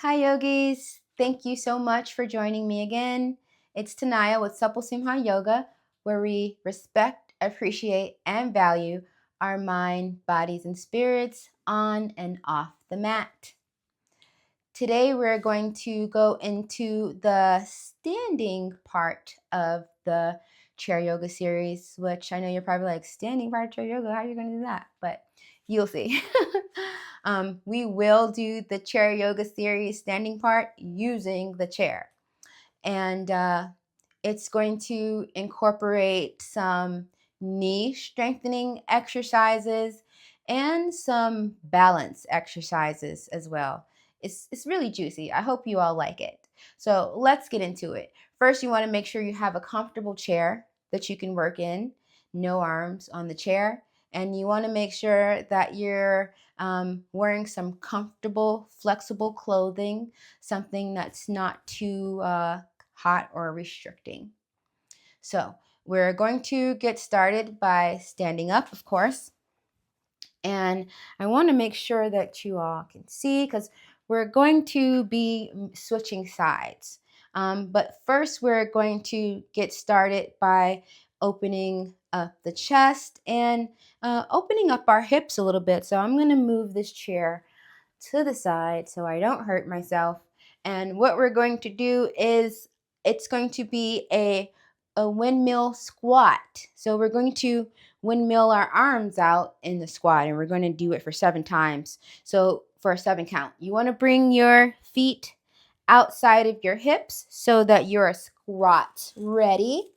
Hi, yogis. Thank you so much for joining me again. It's Tanaya with Supple Simha Yoga, where we respect, appreciate, and value our mind, bodies, and spirits on and off the mat. Today, we're going to go into the standing part of the chair yoga series, which I know you're probably like, standing part of chair yoga, how are you going to do that? But you'll see. We will do the chair yoga series standing part using the chair. And it's going to incorporate some knee strengthening exercises and some balance exercises as well. It's really juicy. I hope you all like it. So let's get into it. First, you want to make sure you have a comfortable chair that you can work in, no arms on the chair. And you want to make sure that you're wearing some comfortable, flexible clothing, something that's not too hot or restricting. So we're going to get started by standing up, of course. And I want to make sure that you all can see because we're going to be switching sides. But first, we're going to get started by opening up the chest and opening up our hips a little bit. So I'm going to move this chair to the side so I don't hurt myself. And what we're going to do is it's going to be a windmill squat. So we're going to windmill our arms out in the squat, and we're going to do it for 7 times. So for a 7 count, you want to bring your feet outside of your hips so that you're a squat ready.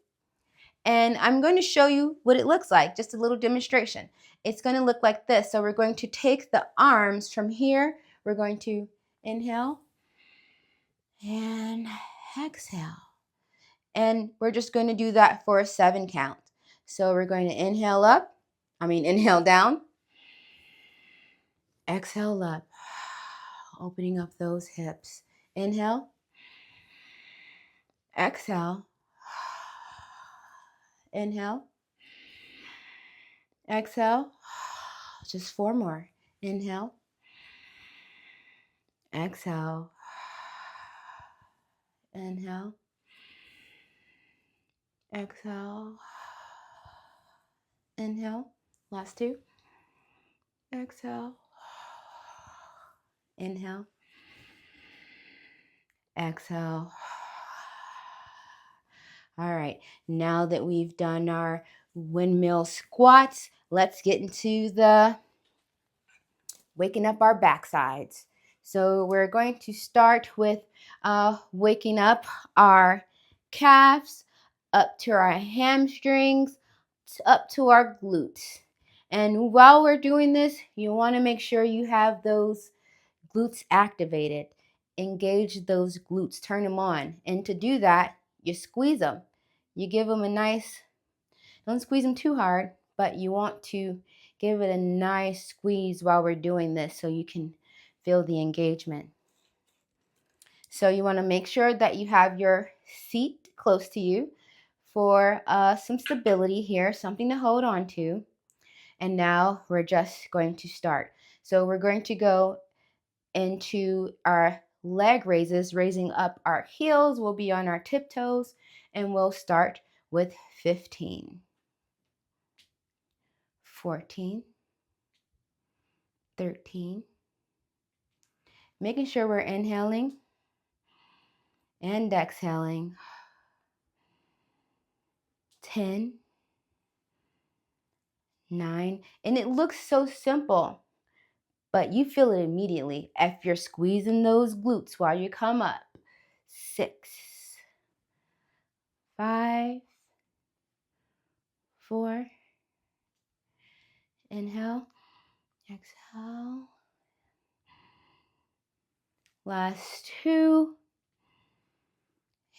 And I'm going to show you what it looks like, just a little demonstration. It's going to look like this. So we're going to take the arms from here. We're going to inhale and exhale. And we're just going to do that for a 7 count. So we're going to inhale down, exhale up, opening up those hips. Inhale, exhale, inhale, exhale. Just 4 more. Inhale, exhale, inhale, exhale, inhale. Last 2. Exhale, inhale, exhale. All right, now that we've done our windmill squats, let's get into the waking up our backsides. So we're going to start with waking up our calves, up to our hamstrings, up to our glutes. And while we're doing this, you want to make sure you have those glutes activated. Engage those glutes, turn them on. And to do that, you squeeze them. You give them a nice, don't squeeze them too hard, but you want to give it a nice squeeze while we're doing this so you can feel the engagement. So you want to make sure that you have your seat close to you for some stability here, something to hold on to. And now we're just going to start. So we're going to go into our leg raises, raising up our heels. We'll be on our tiptoes, and we'll start with 15, 14, 13. Making sure we're inhaling and exhaling. 10, 9. And it looks so simple, but you feel it immediately if you're squeezing those glutes while you come up. 6, 5, 4. Inhale, exhale. Last 2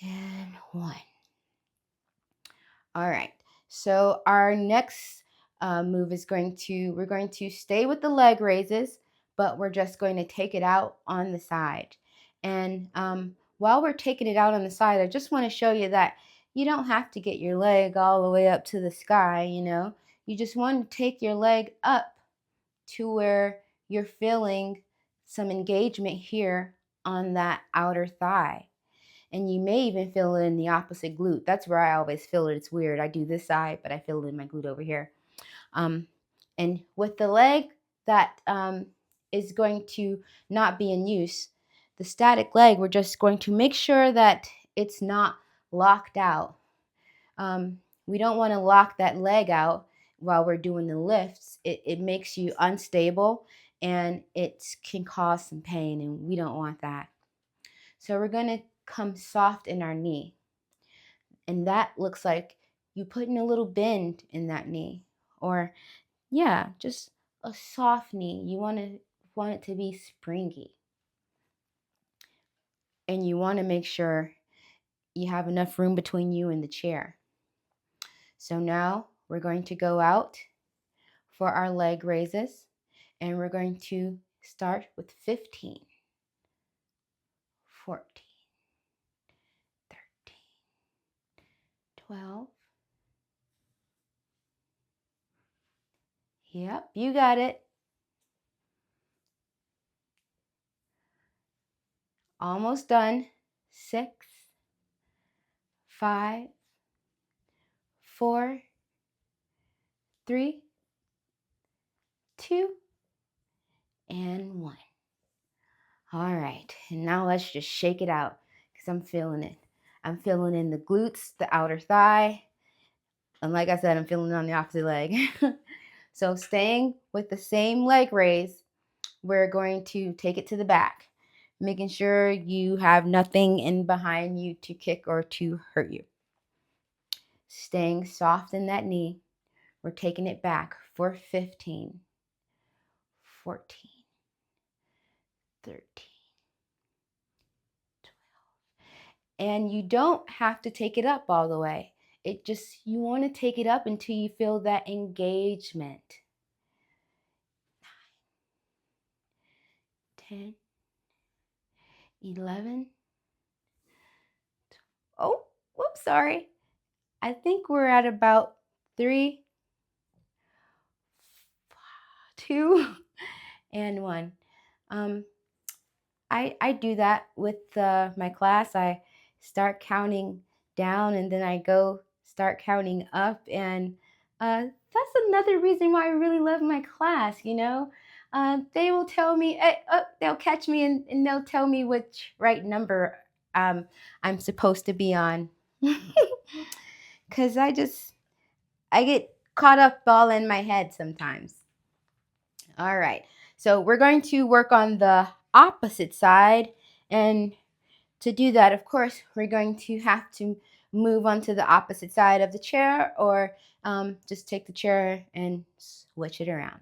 and 1. All right. So our next move is we're going to stay with the leg raises, but we're just going to take it out on the side. And while we're taking it out on the side, I just want to show you that you don't have to get your leg all the way up to the sky, You just want to take your leg up to where you're feeling some engagement here on that outer thigh. And you may even feel it in the opposite glute. That's where I always feel it. It's weird. I do this side, but I feel it in my glute over here. And with the leg that is going to not be in use, the static leg, we're just going to make sure that it's not locked out. We don't want to lock that leg out while we're doing the lifts. It makes you unstable and it can cause some pain, and we don't want that. So we're going to come soft in our knee. And that looks like you putting a little bend in that knee, or yeah, just a soft knee. You want it to be springy. And you want to make sure you have enough room between you and the chair. So now we're going to go out for our leg raises, and we're going to start with 15, 14, 13, 12. Yep, you got it. Almost done. 6, 5, 4, 3, 2, and 1. All right, and now let's just shake it out because I'm feeling it. I'm feeling in the glutes, the outer thigh, and like I said, I'm feeling it on the opposite leg. So staying with the same leg raise, we're going to take it to the back, making sure you have nothing in behind you to kick or to hurt you. Staying soft in that knee, we're taking it back for 15, 14, 13, 12. And you don't have to take it up all the way. You want to take it up until you feel that engagement. 10, 11. Oh, whoops, sorry. I think we're at about 3, 2, and 1. I do that with my class. I start counting down and then I go start counting up. And that's another reason why I really love my class, you know. They will tell me, they'll catch me and they'll tell me which right number I'm supposed to be on. Because I get caught up all in my head sometimes. All right, so we're going to work on the opposite side. And to do that, of course, we're going to have to move onto the opposite side of the chair, or just take the chair and switch it around.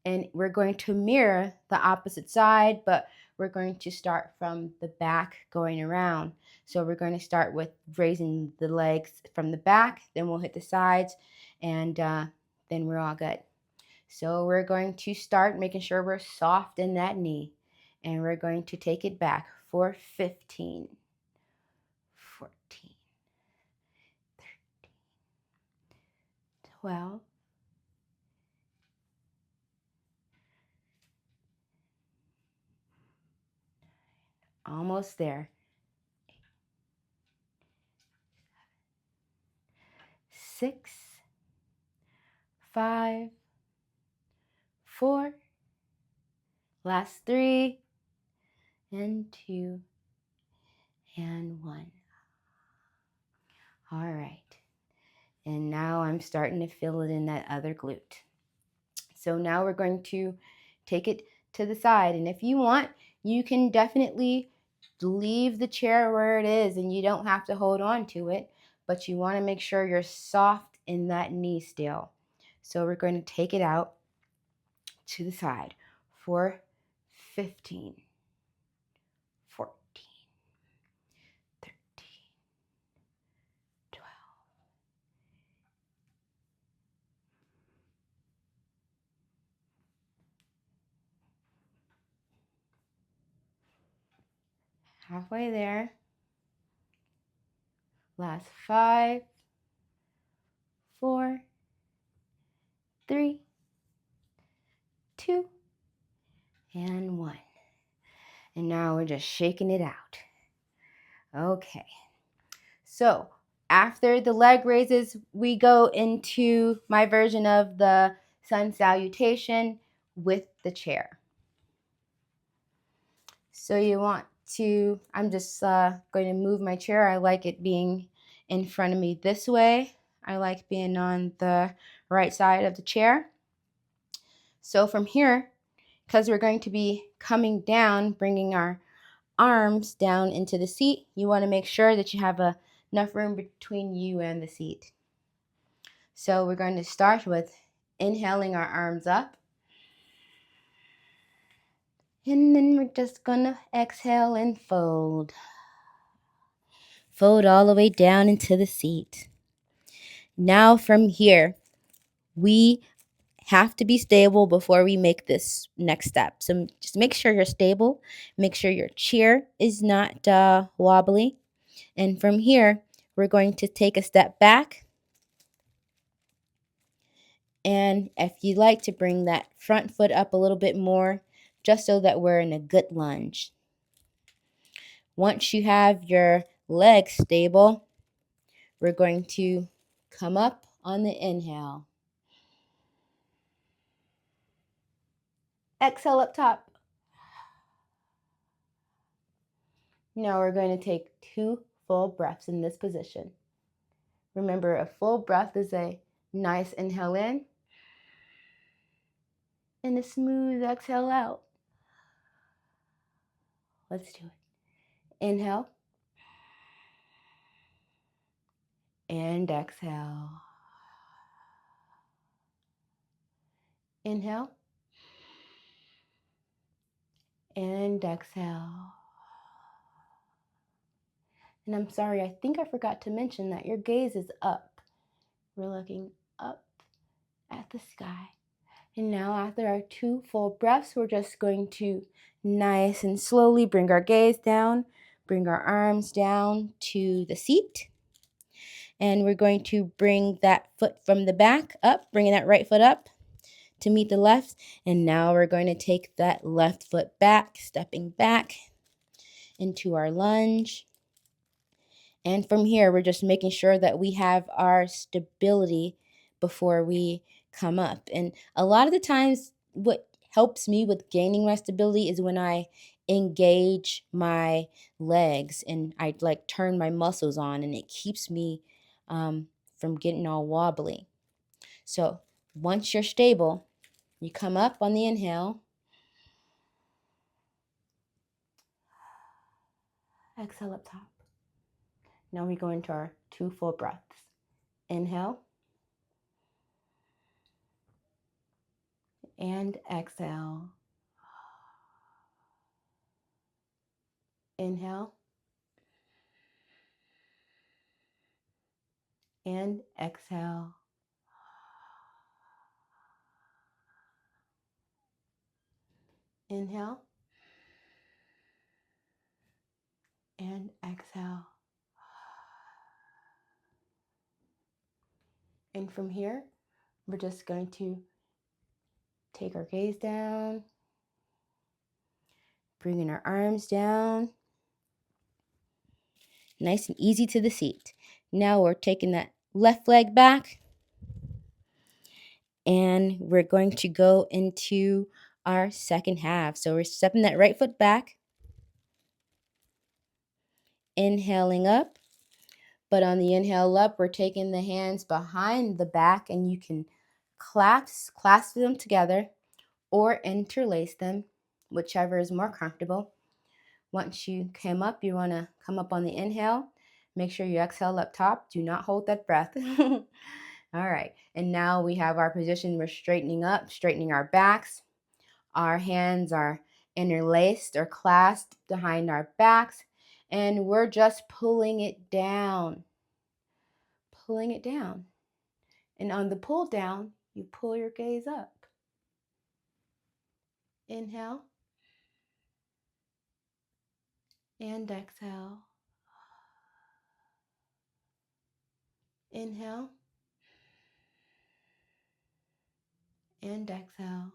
And we're going to mirror the opposite side, but we're going to start from the back going around. So we're going to start with raising the legs from the back, then we'll hit the sides, and then we're all good. So we're going to start making sure we're soft in that knee, and we're going to take it back for 15, 14, 13, 12, 6, 5, 4, last 3, and 2, and 1. All right. And now I'm starting to feel it in that other glute. So now we're going to take it to the side. And if you want, you can definitely leave the chair where it is and you don't have to hold on to it, but you want to make sure you're soft in that knee still. So we're going to take it out to the side for 15, 14, 13, 12. Halfway there. Last 5, 4, 3, 2, and 1. And now we're just shaking it out. Okay. So after the leg raises, we go into my version of the sun salutation with the chair. So you want to, I'm just going to move my chair. I like it being in front of me this way. I like being on the right side of the chair. So from here, because we're going to be coming down, bringing our arms down into the seat, you want to make sure that you have enough room between you and the seat. So we're going to start with inhaling our arms up. And then we're just going to exhale and fold. Fold all the way down into the seat. Now from here, we have to be stable before we make this next step. So just make sure you're stable. Make sure your chair is not wobbly. And from here, we're going to take a step back. And if you like to bring that front foot up a little bit more, just so that we're in a good lunge. Once you have your legs stable, we're going to come up on the inhale. Exhale up top. Now we're going to take 2 full breaths in this position. Remember, a full breath is a nice inhale in and a smooth exhale out. Let's do it. Inhale and exhale. Inhale and exhale. And I'm sorry, I think I forgot to mention that your gaze is up. We're looking up at the sky. And now after our 2 full breaths, we're just going to nice and slowly bring our gaze down, bring our arms down to the seat. And we're going to bring that foot from the back up, bringing that right foot up to meet the left. And now we're going to take that left foot back, stepping back into our lunge. And from here, we're just making sure that we have our stability before we come up. And a lot of the times, what helps me with gaining my stability is when I engage my legs and I like turn my muscles on, and it keeps me from getting all wobbly. So once you're stable, you come up on the inhale. Exhale up top. Now we go into our 2 full breaths. Inhale and exhale. Inhale and exhale. Inhale and exhale. And from here, we're just going to take our gaze down, bringing our arms down, nice and easy to the seat. Now we're taking that left leg back, and we're going to go into our second half. So we're stepping that right foot back, inhaling up. But on the inhale up, we're taking the hands behind the back, and you can clasp them together or interlace them, whichever is more comfortable. Once you came up, you want to come up on the inhale. Make sure you exhale up top. Do not hold that breath. All right. And now we have our position. We're straightening up, straightening our backs. Our hands are interlaced or clasped behind our backs. And we're just pulling it down. Pulling it down. And on the pull down, you pull your gaze up. Inhale and exhale. Inhale and exhale.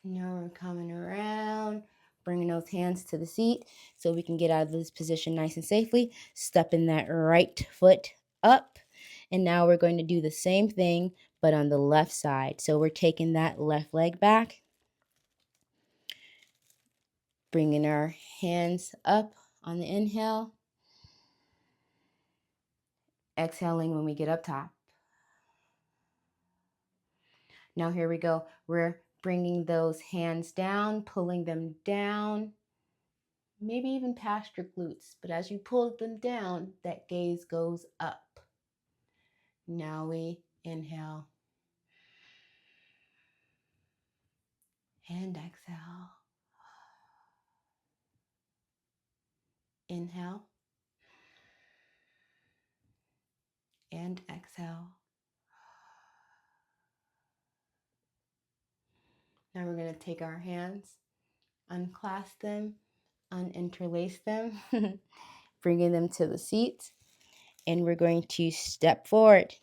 Now we're coming around, bringing those hands to the seat so we can get out of this position nice and safely. Stepping that right foot up. And now we're going to do the same thing, but on the left side. So we're taking that left leg back, bringing our hands up on the inhale, exhaling when we get up top. Now here we go. We're bringing those hands down, pulling them down, maybe even past your glutes. But as you pull them down, that gaze goes up. Now we inhale and exhale. Inhale and exhale. Now we're going to take our hands, unclasp them, uninterlace them, bringing them to the seat, and we're going to step forward.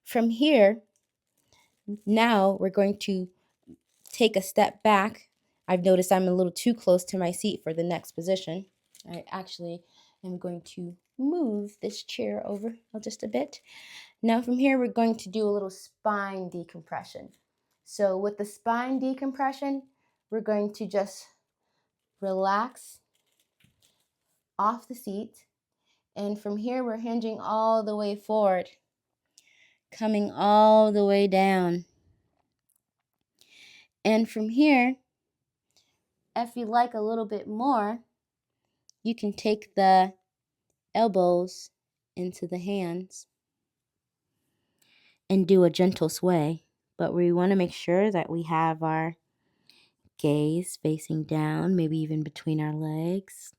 From here, now we're going to take a step back. I've noticed I'm a little too close to my seat for the next position. I actually am going to move this chair over just a bit. Now from here, we're going to do a little spine decompression. So with the spine decompression, we're going to just relax off the seat. And from here, we're hinging all the way forward, coming all the way down. And from here, if you like a little bit more, you can take the elbows into the hands and do a gentle sway. But we want to make sure that we have our gaze facing down, maybe even between our legs.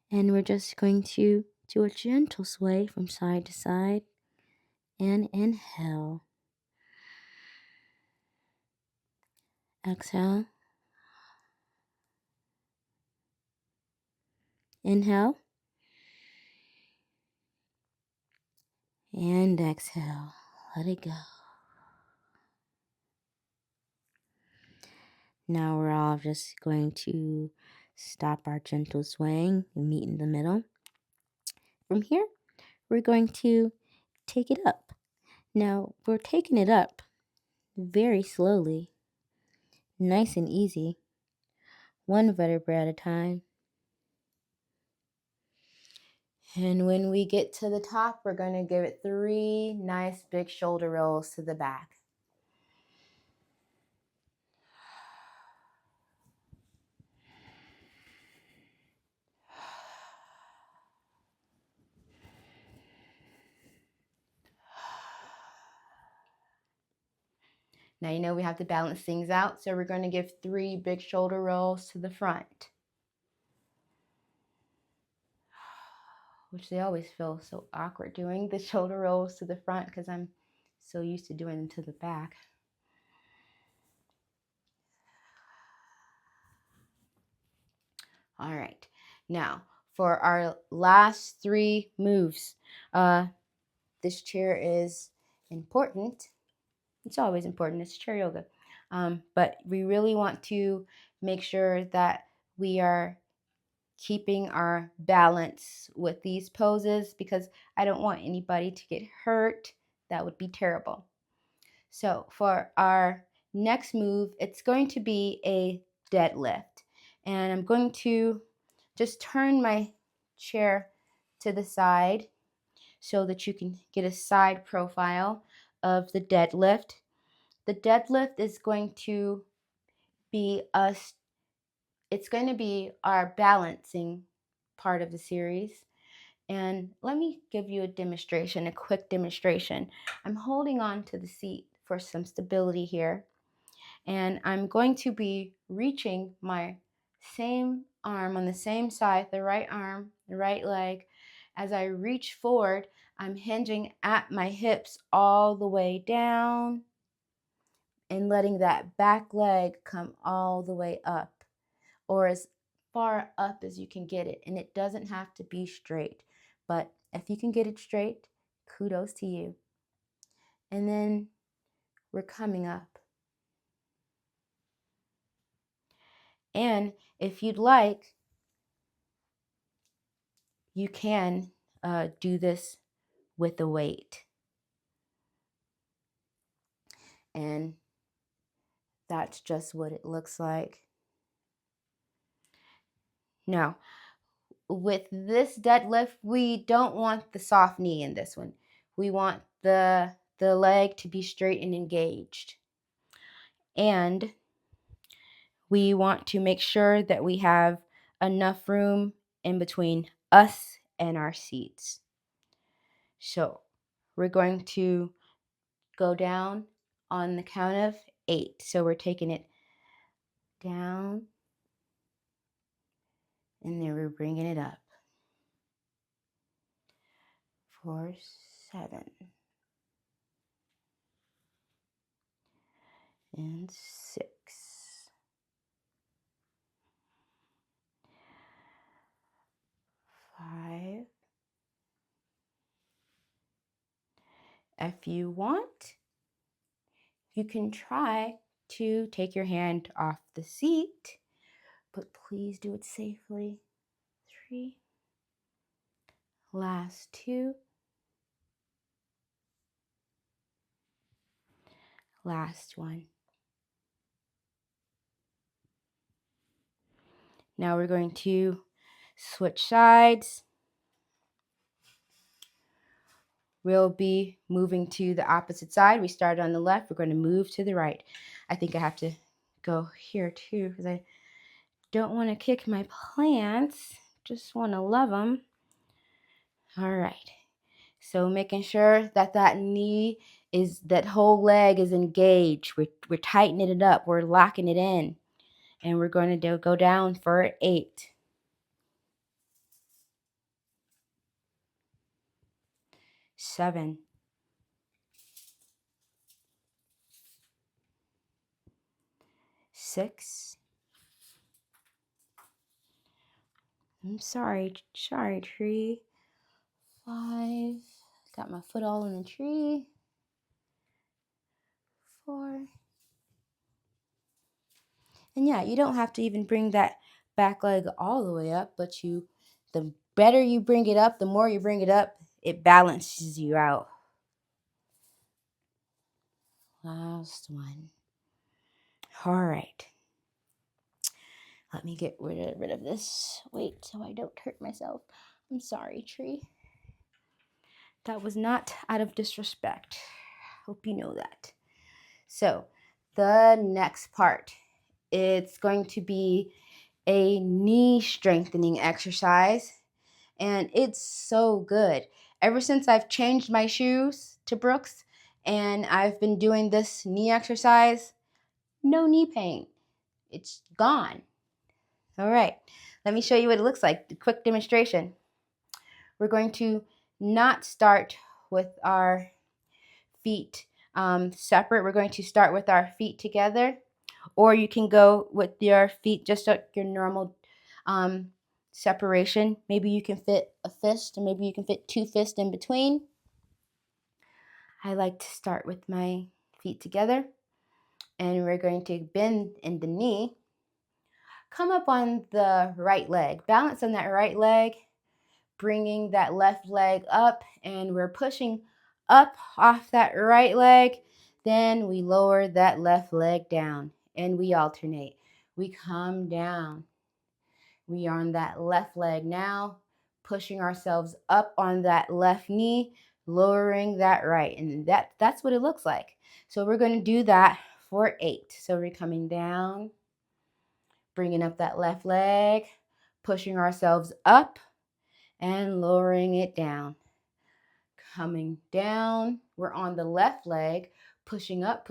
And we're just going to do a gentle sway from side to side. And inhale. Exhale. Inhale. And exhale. Let it go. Now we're all just going to stop our gentle swaying and meet in the middle. From here, we're going to take it up. Now, we're taking it up very slowly, nice and easy, one vertebra at a time. And when we get to the top, we're going to give it 3 nice big shoulder rolls to the back. Now you know we have to balance things out, so we're going to give 3 big shoulder rolls to the front, which they always feel so awkward doing the shoulder rolls to the front because I'm so used to doing them to the back. All right, now for our last 3 moves, this chair is important. It's always important. It's chair yoga. But we really want to make sure that we are keeping our balance with these poses because I don't want anybody to get hurt. That would be terrible. So for our next move, it's going to be a deadlift. And I'm going to just turn my chair to the side so that you can get a side profile of the deadlift. The deadlift is going to be it's going to be our balancing part of the series. And let me give you a quick demonstration. I'm holding on to the seat for some stability here. And I'm going to be reaching my same arm on the same side, the right arm, the right leg. As I reach forward, I'm hinging at my hips all the way down and letting that back leg come all the way up, or as far up as you can get it. And it doesn't have to be straight, but if you can get it straight, kudos to you. And then we're coming up. And if you'd like, you can do this with a weight. And that's just what it looks like. Now, with this deadlift, we don't want the soft knee in this one. We want the leg to be straight and engaged. And we want to make sure that we have enough room in between us and our seats. So we're going to go down on the count of 8. So we're taking it down, and then we're bringing it up. 4, 7, and 6. 5. If you want, you can try to take your hand off the seat, but please do it safely. 3. Last 2. Last 1. Now we're going to switch sides. We'll be moving to the opposite side. We started on the left. We're going to move to the right. I think I have to go here too because I don't want to kick my plants. Just want to love them. All right. So making sure that that whole leg is engaged. We're tightening it up. We're locking it in. And we're going to go down for 8. 7. 6. I'm sorry, tree. 5. Got my foot all in the tree. 4. And yeah, you don't have to even bring that back leg all the way up, but the better you bring it up, the more you bring it up, it balances you out. Last one. All right. Let me get rid of this weight so I don't hurt myself. I'm sorry, tree. That was not out of disrespect. Hope you know that. So the next part, it's going to be a knee strengthening exercise, and it's so good. Ever since I've changed my shoes to Brooks and I've been doing this knee exercise, no knee pain. It's gone. All right, let me show you what it looks like. A quick demonstration. We're going to not start with our feet separate. We're going to start with our feet together, or you can go with your feet just like your normal separation. Maybe you can fit a fist, and maybe you can fit 2 fists in between. I like to start with my feet together, and we're going to bend in the knee. Come up on the right leg. Balance on that right leg, bringing that left leg up, and we're pushing up off that right leg. Then we lower that left leg down, and we alternate. We come down. We are on that left leg now, pushing ourselves up on that left knee, lowering that right. And that's what it looks like. So we're going to do that for 8. So we're coming down, bringing up that left leg, pushing ourselves up, and lowering it down. Coming down, we're on the left leg, pushing up,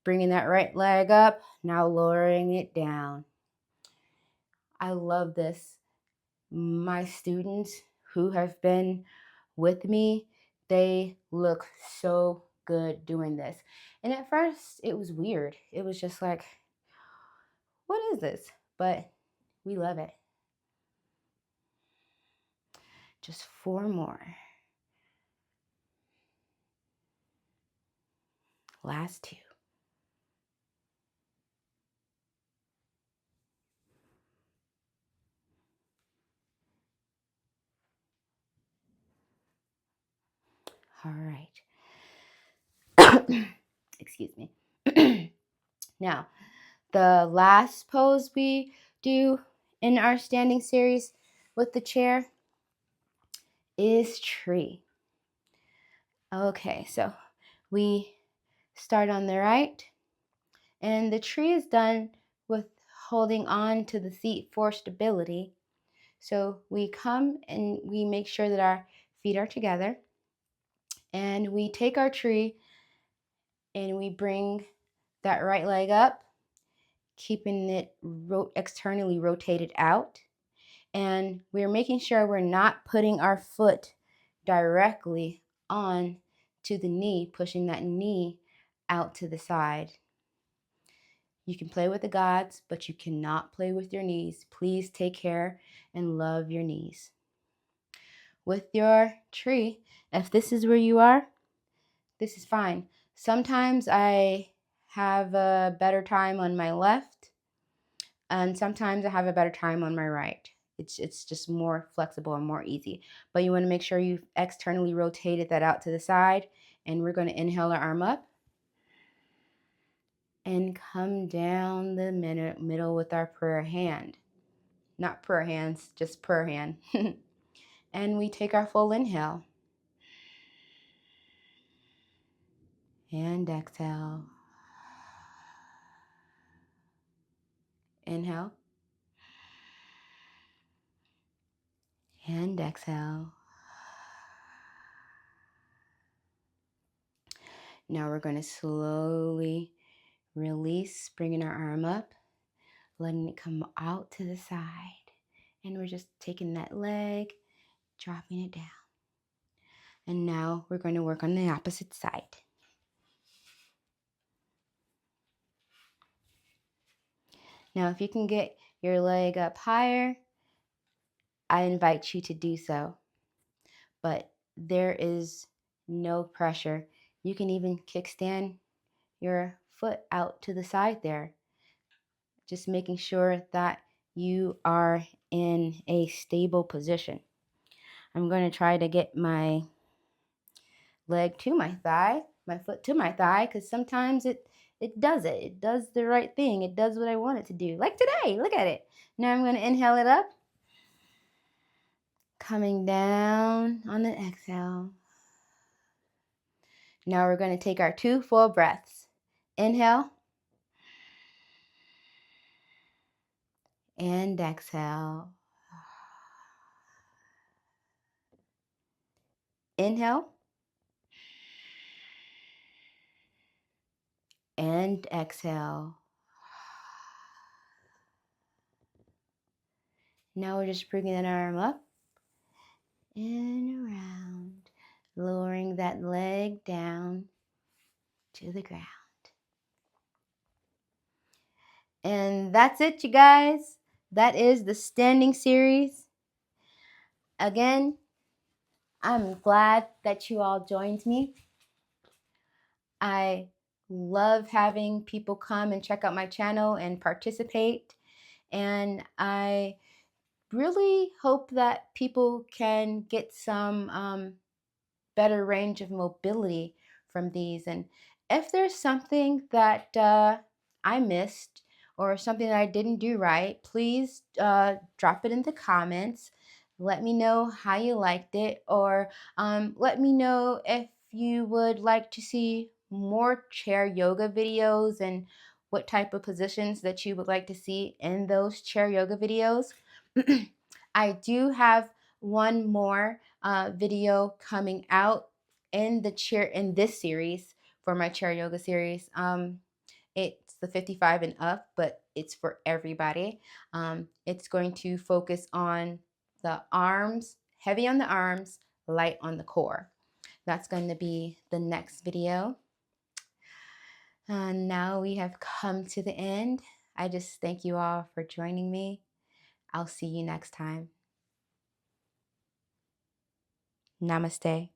bringing that right leg up, now lowering it down. I love this. My students who have been with me, they look so good doing this. And at first, it was weird. It was just like, what is this? But we love it. Just 4 more. Last 2. All right. Excuse me. Now, the last pose we do in our standing series with the chair is tree. Okay, so we start on the right, and the tree is done with holding on to the seat for stability. So we come and we make sure that our feet are together, and we take our tree and we bring that right leg up, keeping it externally rotated out. And we're making sure we're not putting our foot directly on to the knee, pushing that knee out to the side. You can play with the gods, but you cannot play with your knees. Please take care and love your knees. With your tree, if this is where you are, this is fine. Sometimes I have a better time on my left, and sometimes I have a better time on my right. It's just more flexible and more easy. But you want to make sure you've externally rotated that out to the side, and we're going to inhale our arm up and come down the middle with our prayer hand. Not prayer hands, just prayer hand. And we take our full inhale. And exhale. Inhale. And exhale. Now we're going to slowly release, bringing our arm up, letting it come out to the side. And we're just taking that leg, dropping it down. And now we're going to work on the opposite side. Now, if you can get your leg up higher, I invite you to do so. But there is no pressure. You can even kickstand your foot out to the side there. Just making sure that you are in a stable position. I'm going to try to get my leg to my thigh, my foot to my thigh, because sometimes it does it. It does the right thing. It does what I want it to do. Like today, look at it. Now I'm going to inhale it up. Coming down on the exhale. Now we're going to take our 2 full breaths. Inhale. And exhale. Inhale. And exhale. Now we're just bringing that arm up and around, lowering that leg down to the ground. And that's it, you guys. That is the standing series. Again, I'm glad that you all joined me. I love having people come and check out my channel and participate. And I really hope that people can get some better range of mobility from these. And if there's something that I missed or something that I didn't do right, please drop it in the comments. Let me know how you liked it, or let me know if you would like to see more chair yoga videos and what type of positions that you would like to see in those chair yoga videos. I do have one more video coming out in this series for my chair yoga series. It's the 55 and up, but it's for everybody. It's going to focus on the arms, heavy on the arms, light on the core. That's going to be the next video. And now we have come to the end. I just thank you all for joining me. I'll see you next time. Namaste.